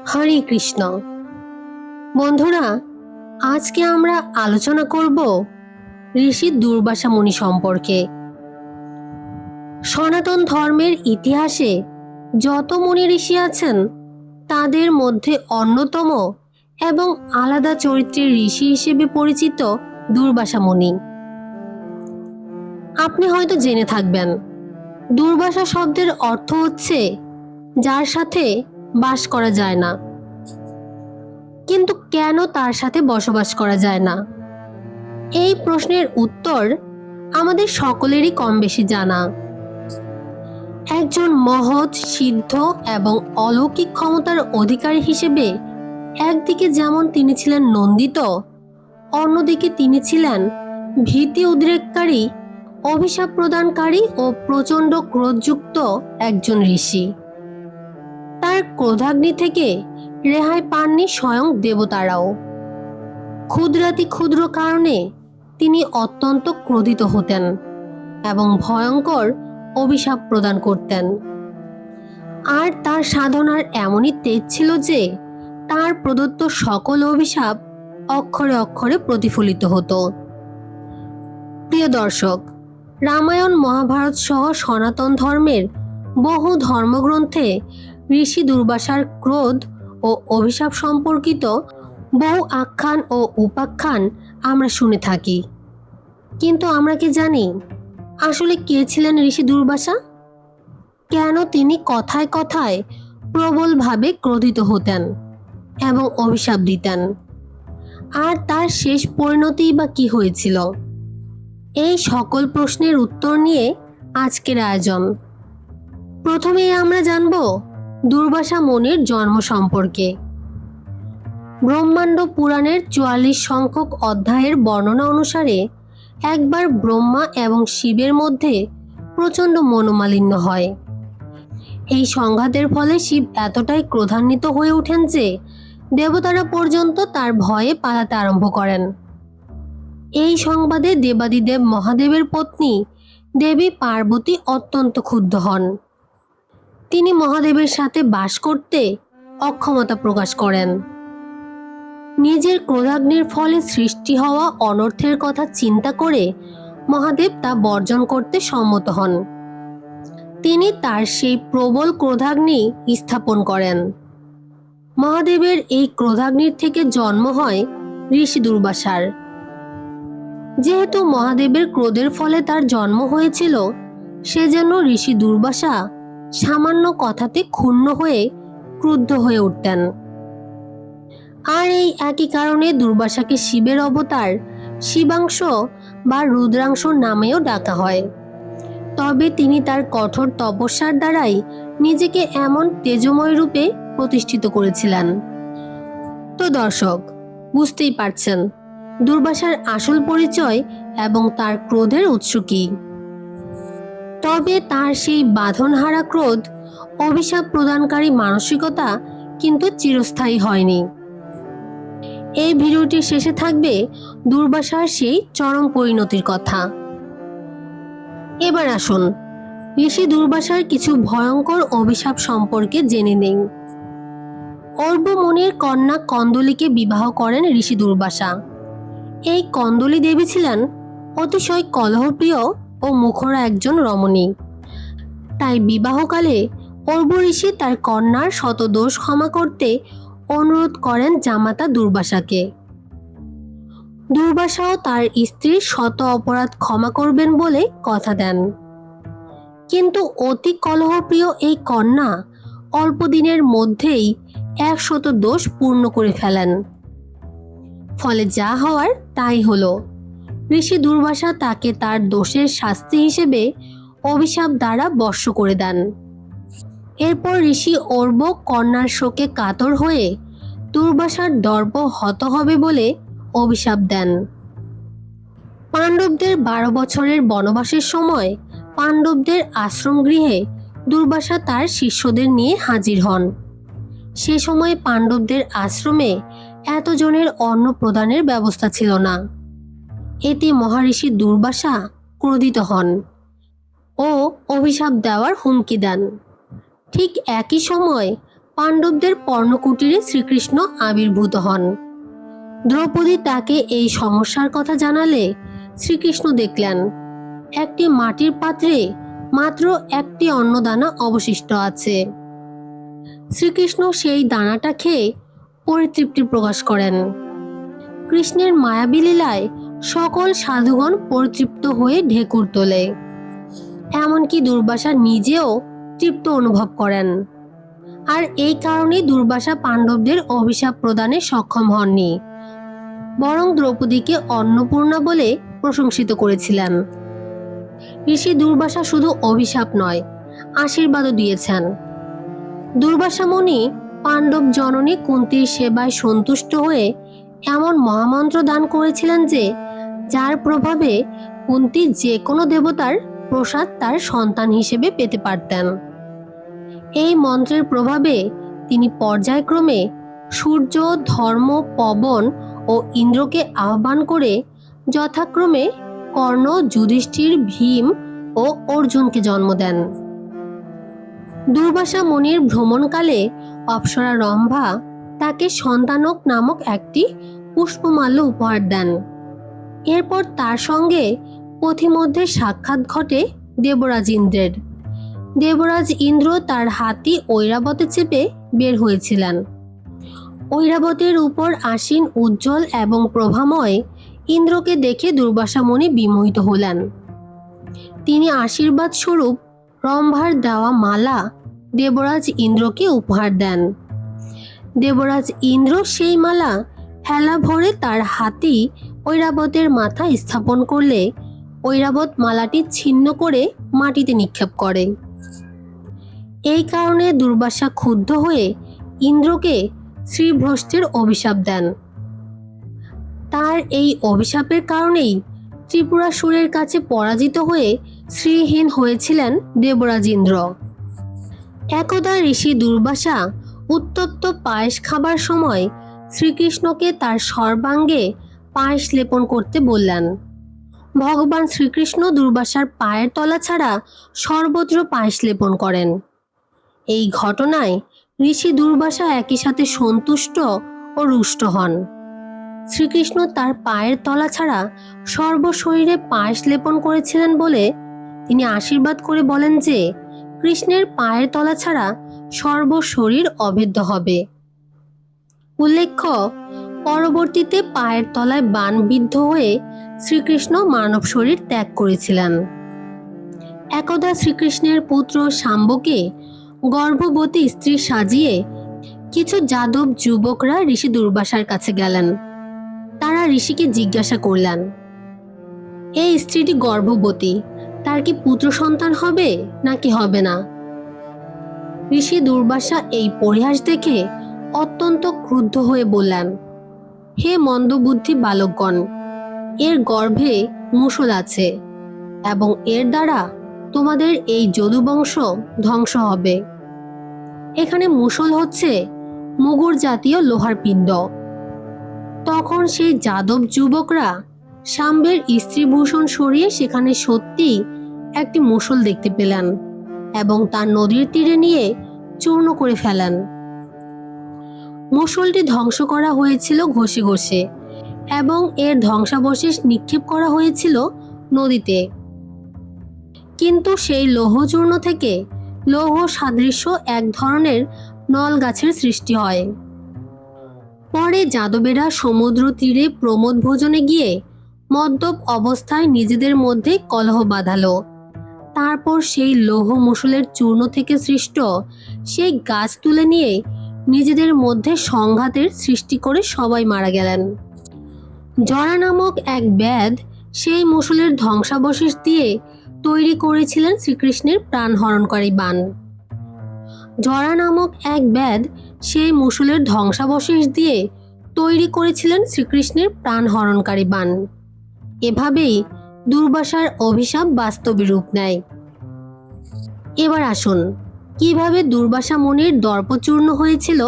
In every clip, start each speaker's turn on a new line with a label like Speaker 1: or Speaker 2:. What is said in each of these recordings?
Speaker 1: হরে কৃষ্ণ। বন্ধুরা, আজকে আমরা আলোচনা করব ঋষি দুর্বাসা মুনি সম্পর্কে। সনাতন ধর্মের ইতিহাসে যত মুনি ঋষি আছেন তাদের মধ্যে অন্যতম এবং আলাদা চরিত্রের ঋষি হিসেবে পরিচিত দুর্বাসা মুনি। আপনি হয়তো জেনে থাকবেন, দুর্বাসা শব্দের অর্থ হচ্ছে যার সাথে বাস করা যায় না। কিন্তু কেন তার সাথে বসবাস করা যায় না? এই প্রশ্নের উত্তর আমাদের সকলেরই কম বেশি জানা। একজন মহৎ, সিদ্ধ এবং অলৌকিক ক্ষমতার অধিকারী হিসেবে একদিকে যেমন তিনি ছিলেন নন্দিত, অন্যদিকে তিনি ছিলেন ভীতি উদ্রেককারী, অভিশাপ প্রদানকারী ও প্রচণ্ড ক্রোধযুক্ত একজন ঋষি। তার ক্রোধাগ্নি থেকে রেহাই পাননি স্বয়ং দেবতারাও। ক্ষুদ্রাতি ক্ষুদ্র কারণে তিনি অত্যন্ত ক্রোধিত হতেন এবং ভয়ঙ্কর অভিশাপ প্রদান করতেন। আর তার সাধনার এমনই তেজ ছিল যে তার প্রদত্ত সকল অভিশাপ অক্ষরে অক্ষরে প্রতিফলিত হতো। প্রিয় দর্শক, রামায়ণ, মহাভারত সহ সনাতন ধর্মের বহু ধর্মগ্রন্থে ঋষি দুর্বাসার ক্রোধ ও অভিশাপ সম্পর্কিত বহু আখ্যান ও উপাখ্যান আমরা শুনে থাকি। কিন্তু আমরা কি জানি আসলে কে ছিলেন ঋষি দুর্বাসা? কেন তিনি কথায় কথায় প্রবলভাবে ক্রোধিত হতেন এবং অভিশাপ দিতেন? আর তার শেষ পরিণতি বা কি হয়েছিল? এই সকল প্রশ্নের উত্তর নিয়ে আজকের আয়োজন। প্রথমেই আমরা জানব দুর্বাসা মুনির জন্ম সম্পর্কে। ব্রহ্মাণ্ড পুরাণের 44 সংখ্যক অধ্যায়ের বর্ণনা অনুসারে একবার ব্রহ্মা এবং শিবের মধ্যে প্রচণ্ড মনোমালিন্য হয়। এই সংঘাতের ফলে শিব এতটাই ক্রোধান্বিত হয়ে ওঠেন যে দেবতারা পর্যন্ত তার ভয়ে পালাতে আরম্ভ করেন। এই সংবাদে দেবাদিদেব মহাদেবের পত্নী দেবী পার্বতী অত্যন্ত ক্ষুব্ধ হন। তিনি মহাদেবের সাথে বাস করতে অক্ষমতা প্রকাশ করেন। নিজের ক্রোধাগ্নির ফলে সৃষ্টি হওয়া অনর্থের কথা চিন্তা করে মহাদেব তা বর্জন করতে সম্মত হন। তিনি তার সেই প্রবল ক্রোধাগ্নি স্থাপন করেন। মহাদেবের এই ক্রোধাগ্নির থেকে জন্ম হয় ঋষি দুর্বাসার। যেহেতু মহাদেবের ক্রোধের ফলে তার জন্ম হয়েছিল, সেজন্য ঋষি দুর্বাসা সামান্য কথাতে ক্ষুণ্ণ হয়ে ক্রুদ্ধ হয়ে উঠতেন। আর এই একই কারণে দুর্বাসাকে শিবের অবতার, শিবাংশ বা রুদ্রাংশ নামেও ডাকা হয়। তবে তিনি তার কঠোর তপস্যার দ্বারাই নিজেকে এমন তেজময় রূপে প্রতিষ্ঠিত করেছিলেন। তো দর্শক, বুঝতেই পারছেন দুর্বাসার আসল পরিচয় এবং তার ক্রোধের উৎস কি। তবে তার সেই বাঁধনহারা ক্রোধ, অভিশাপ প্রদানকারী মানসিকতা কিন্তু চিরস্থায়ী হয়নি। এই ভিডিওটির শেষে থাকবে দুর্বাসার সেই চরম পরিণতির কথা। এবার আসুন ঋষি দুর্বাসার কিছু ভয়ঙ্কর অভিশাপ সম্পর্কে জেনে নেই। অর্ব মুনির কন্যা কন্দলীকে বিবাহ করেন ঋষি দুর্বাসা। এই কন্দলী দেবী ছিলেন অতিশয় কলহপ্রিয় ও মুখরা একজন রমণী। তাই বিবাহকালে অর্ব ঋষি তার কন্যার শত দোষ ক্ষমা করতে অনুরোধ করেন জামাতা দুর্বাসাকে। দুর্বাসাও তার স্ত্রীর শত অপরাধ ক্ষমা করবেন বলে কথা দেন। কিন্তু অতি কলহপ্রিয় এই কন্যা অল্প দিনের মধ্যেই 100 দোষ পূর্ণ করে ফেলেন। ফলে যা হওয়ার তাই হলো। ঋষি দুর্বাসা তাকে তার দোষের শাস্তি হিসেবে অভিশাপ দ্বারা বর্ষ করে দেন। এরপর ঋষি অর্ব কন্যার শোকে কাতর হয়ে দুর্বাসার দর্প হত হবে বলে অভিশাপ দেন। পাণ্ডবদের 12 বছরের বনবাসের সময় পাণ্ডবদের আশ্রম গৃহে দুর্বাসা তার শিষ্যদের নিয়ে হাজির হন। সে সময় পাণ্ডবদের আশ্রমে এতজনের অন্ন প্রদানের ব্যবস্থা ছিল না। এতে মহারিষি দুর্বাসা ক্রোধিত হন ও অভিশাপ দেওয়ার হুমকি দেন। ঠিক একই সময় পাণ্ডবদের পর্ণকুটিরে শ্রীকৃষ্ণ আবির্ভূত হন। দ্রৌপদী তাকে এই সমস্যার কথা জানালে শ্রীকৃষ্ণ দেখলেন একটি মাটির পাত্রে মাত্র একটি অন্নদানা অবশিষ্ট আছে। শ্রীকৃষ্ণ সেই দানাটা খেয়ে পরিতৃপ্তি প্রকাশ করেন। কৃষ্ণের মায়াবী লীলায় সকল সাধুগণ পরিতৃপ্ত হয়ে ঢেকুর তোলে। এমনকি দুর্বাসা নিজেও তৃপ্ত অনুভব করেন। আর এই কারণেই দুর্বাসা পাণ্ডবদের অভিশাপ প্রদানে সক্ষম হননি, বরং দ্রৌপদীকে অন্নপূর্ণা বলে প্রশংসিত করেছিলেন। ঋষি দুর্বাসা শুধু অভিশাপ নয়, আশীর্বাদও দিয়েছেন। দুর্বাসা মুনি পাণ্ডব জননী কুন্তির সেবায় সন্তুষ্ট হয়ে এমন মহামন্ত্র দান করেছিলেন যে যার প্রভাবে কুন্তি যে কোনো দেবতার প্রসাদ তার সন্তান হিসেবে পেতে পারতেন। এই মন্ত্রের প্রভাবে তিনি পর্যায়ক্রমে সূর্য, ধর্ম, পবন ও ইন্দ্রকে আহ্বান করে যথাক্রমে কর্ণ, যুধিষ্ঠির, ভীম ও অর্জুনকে জন্ম দেন। দুর্বাসা মুনির ভ্রমণকালে অপ্সরা রম্ভা তাকে সন্তানক নামক একটি পুষ্পমাল্য উপহার দেন। এরপর তার সঙ্গে পথিমধ্যে সাক্ষাৎ ঘটে দেবরাজ ইন্দ্রের। দেবরাজ ইন্দ্র তার হাতি ঐরাবতে চেপে বের হয়েছিলেন। ঐরাবতের উপর আসীন উজ্জ্বল এবং প্রভাময় ইন্দ্রকে দেখে দুর্বাসা মুনি বিমোহিত হলেন। তিনি আশীর্বাদ স্বরূপ রম্ভার দেওয়া মালা দেবরাজ ইন্দ্রকে উপহার দেন। দেবরাজ ইন্দ্র সেই মালা হেলা ভরে তার হাতি ঐরাবতের মাথায় স্থাপন করলে ঐরাবত মালাটি ছিন্ন করে মাটিতে নিক্ষেপ করে। এই কারণে দুর্বাসা ক্ষুব্ধ হয়ে ইন্দ্রকে শ্রীভ্রষ্টের অভিশাপ দেন। তার এই অভিশাপের কারণেই ত্রিপুরাসুরের কাছে পরাজিত হয়ে শ্রীহীন হয়েছিলেন দেবরাজ ইন্দ্র। একদা ঋষি দুর্বাসা উত্তপ্ত পায়েস খাবার সময় শ্রীকৃষ্ণকে তার সর্বাঙ্গে পায়েস লেপন করতে বললেন। ভগবান শ্রীকৃষ্ণ দুর্বাসার পায়ের তলা ছাড়া সর্বত্র পায়েস লেপন করেন। এই ঘটনায় ঋষি দুর্বাসা একই সাথে সন্তুষ্ট ও রুষ্ট হন। শ্রীকৃষ্ণ তার পায়ের তলা ছাড়া সর্বশরীরে পায়েস লেপন করেছিলেন বলে তিনি আশীর্বাদ করে বলেন যে কৃষ্ণের পায়ের তলা ছাড়া সর্বশরীর অভেদ্য হবে। উল্লেখ্য, পরবর্তীতে পায়ের তলায় বাণবিদ্ধ হয়ে শ্রীকৃষ্ণ মানব শরীর ত্যাগ করেছিলেন। একদা শ্রীকৃষ্ণের পুত্র শাম্বকে গর্ভবতী স্ত্রী সাজিয়ে কিছু যাদব যুবকরা ঋষি দুর্বাসার কাছে গেলেন। তারা ঋষিকে জিজ্ঞাসা করলেন, এই স্ত্রীটি গর্ভবতী, তার কি পুত্র সন্তান হবে নাকি হবে না? ঋষি দুর্বাসা এই পরিহাস দেখে অত্যন্ত ক্রুদ্ধ হয়ে বললেন, হে মন্দবুদ্ধি বালকগণ, এর গর্ভে মুষল আছে এবং এর দ্বারা তোমাদের এই যদুবংশ ধ্বংস হবে। এখানে মুষল হচ্ছে মুগুর জাতীয় লোহার পিণ্ড। তখন সেই যাদব যুবকরা শাম্বের স্ত্রীভূষণ সরিয়ে সেখানে সত্যি একটি মুষল দেখতে পেলেন এবং তা নদীর তীরে নিয়ে চূর্ণ করে ফেলেন। মুষলটি ধ্বংস করা হয়েছিল ঘষে ঘষে এবং এর ধ্বংসাবশেষ নিক্ষেপ করা হয়েছিল নদীতে। কিন্তু সেই লৌহচূর্ণ থেকে লৌহ সাদৃশ্য এক ধরনের নল গাছের সৃষ্টি হয়। পরে যাদবেরা সমুদ্র তীরে প্রমোদ ভোজনে গিয়ে মদ্যপ অবস্থায় নিজেদের মধ্যে কলহ বাঁধালো। তারপর সেই লৌহ মুষলের চূর্ণ থেকে সৃষ্ট সেই গাছ তুলে নিয়ে নিজেদের মধ্যে সংঘাতের সৃষ্টি করে সবাই মারা গেলেন। জরা নামক এক ব্যাধ সেই মুষলের ধ্বংসাবশেষ দিয়ে তৈরি করেছিলেন শ্রীকৃষ্ণের প্রাণহরণকারী বাণ। জরা নামক এক ব্যাধ সেই মুষলের ধ্বংসাবশেষ দিয়ে তৈরি করেছিলেন শ্রীকৃষ্ণের প্রাণহরণকারী বাণ। এভাবেই দুর্বাসার অভিশাপ বাস্তবে রূপ নেয়। এবার আসুন কিভাবে দুর্বাসা মুনির দর্পচূর্ণ হয়েছিল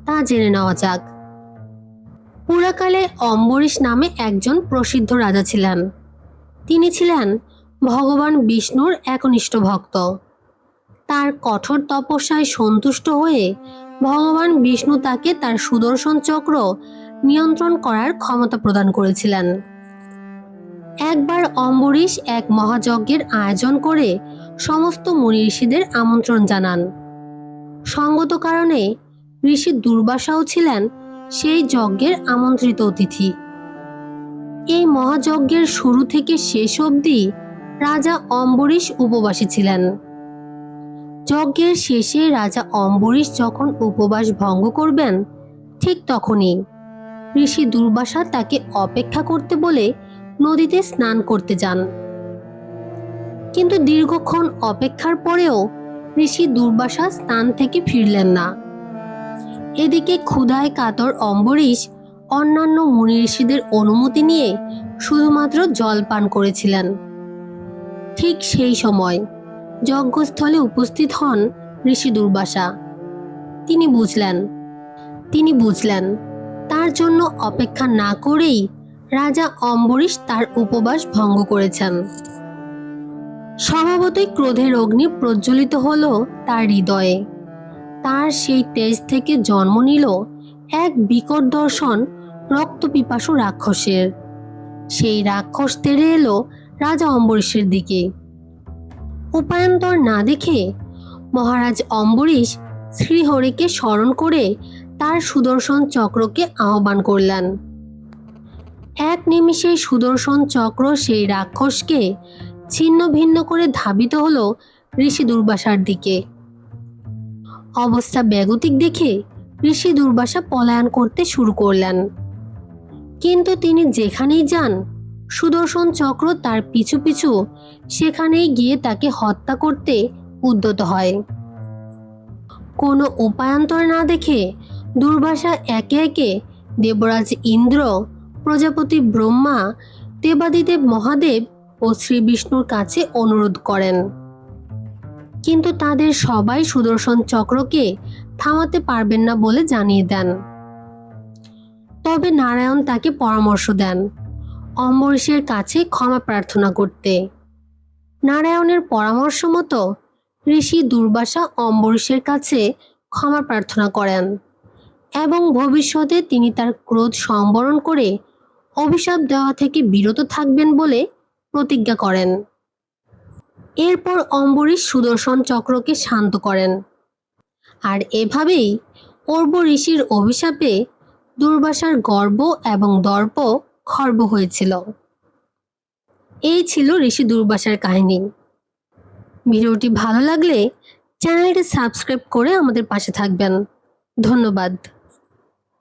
Speaker 1: তা জেনে নেওয়া যাক। পুরাকালে অম্বরীশ নামে একজন প্রসিদ্ধ রাজা ছিলেন। তিনি ছিলেন ভগবান বিষ্ণুর একনিষ্ঠ ভক্ত। তার কঠোর তপস্যায় সন্তুষ্ট হয়ে ভগবান বিষ্ণু তাকে তার সুদর্শন চক্র নিয়ন্ত্রণ করার ক্ষমতা প্রদান করেছিলেন। একবার অম্বরীশ এক মহাযজ্ঞের আয়োজন করে সমস্ত মুনি ঋষিদের আমন্ত্রণ জানান। সঙ্গত কারণে ঋষি দুর্বাসাও ছিলেন সেই যজ্ঞের আমন্ত্রিত অতিথি। এই মহাযজ্ঞের শুরু থেকে শেষ অবধি রাজা অম্বরীশ উপবাসী ছিলেন। যজ্ঞের শেষে রাজা অম্বরীশ যখন উপবাস ভঙ্গ করবেন, ঠিক তখনই ঋষি দুর্বাসা তাকে অপেক্ষা করতে বলে নদীতে স্নান করতে যান। কিন্তু দীর্ঘক্ষণ অপেক্ষার পরেও ঋষি দুর্বাসা স্নান থেকে ফিরলেন না। এদিকে ক্ষুধায় কাতর অম্বরীশ অন্যান্য মুনি ঋষিদের অনুমতি নিয়ে শুধুমাত্র জল পান করেছিলেন। ঠিক সেই সময় যজ্ঞস্থলে উপস্থিত হন ঋষি দুর্বাসা। তিনি বুঝলেন তার জন্য অপেক্ষা না করেই রাজা অম্বরীশ তার উপবাস ভঙ্গ করেছেন। স্বভাবতই ক্রোধের অগ্নি প্রজ্বলিত হলো তার হৃদয়ে। তার সেই তেজ থেকে জন্ম নিল এক বিকট দর্শন রক্তপিপাসু রাক্ষসের। সেই রাক্ষস তেড়ে এলো রাজা অম্বরীশের দিকে। উপায়ান্তর না দেখে মহারাজ অম্বরীশ শ্রীহরিকে স্মরণ করে তার সুদর্শন চক্রকে আহ্বান করলেন। এক নিমিষে সুদর্শন চক্র সেই রাক্ষসকে ছিন্ন ভিন্ন করে ধাবিত হলো ঋষি দুর্বাসার দিকে। অবস্থা বেগতিক দেখে ঋষি দুর্বাসা পলায়ন করতে শুরু করলেন। কিন্তু তিনি যেখানেই যান, সুদর্শন চক্র তার পিছু পিছু সেখানেই গিয়ে তাকে হত্যা করতে উদ্যত হয়। কোনো উপায়ান্তর না দেখে দুর্বাসা একে একে দেবরাজ ইন্দ্র, প্রজাপতি ব্রহ্মা, দেবাদিদেব মহাদেব ও শ্রী বিষ্ণুর কাছে অনুরোধ করেন। কিন্তু তাদের সবাই সুদর্শন চক্রকে থামাতে পারবেন না বলে জানিয়ে দেন। তবে নারায়ণ তাকে পরামর্শ দেন অম্বরীশের কাছে ক্ষমা প্রার্থনা করতে। নারায়ণের পরামর্শ মতো ঋষি দুর্বাসা অম্বরীশের কাছে ক্ষমা প্রার্থনা করেন এবং ভবিষ্যতে তিনি তার ক্রোধ সংবরণ করে অভিশাপ দেওয়া থেকে বিরত থাকবেন বলে প্রতিজ্ঞা করেন। এরপর অম্বরীশ সুদর্শন চক্রকে শান্ত করেন। আর এভাবেই অর্ব ঋষির অভিশাপে দুর্বাসার গর্ব এবং দর্প খর্ব হয়েছিল। এই ছিল ঋষি দুর্বাসার কাহিনী। ভিডিওটি ভালো লাগলে চ্যানেলটি সাবস্ক্রাইব করে আমাদের পাশে থাকবেন। ধন্যবাদ।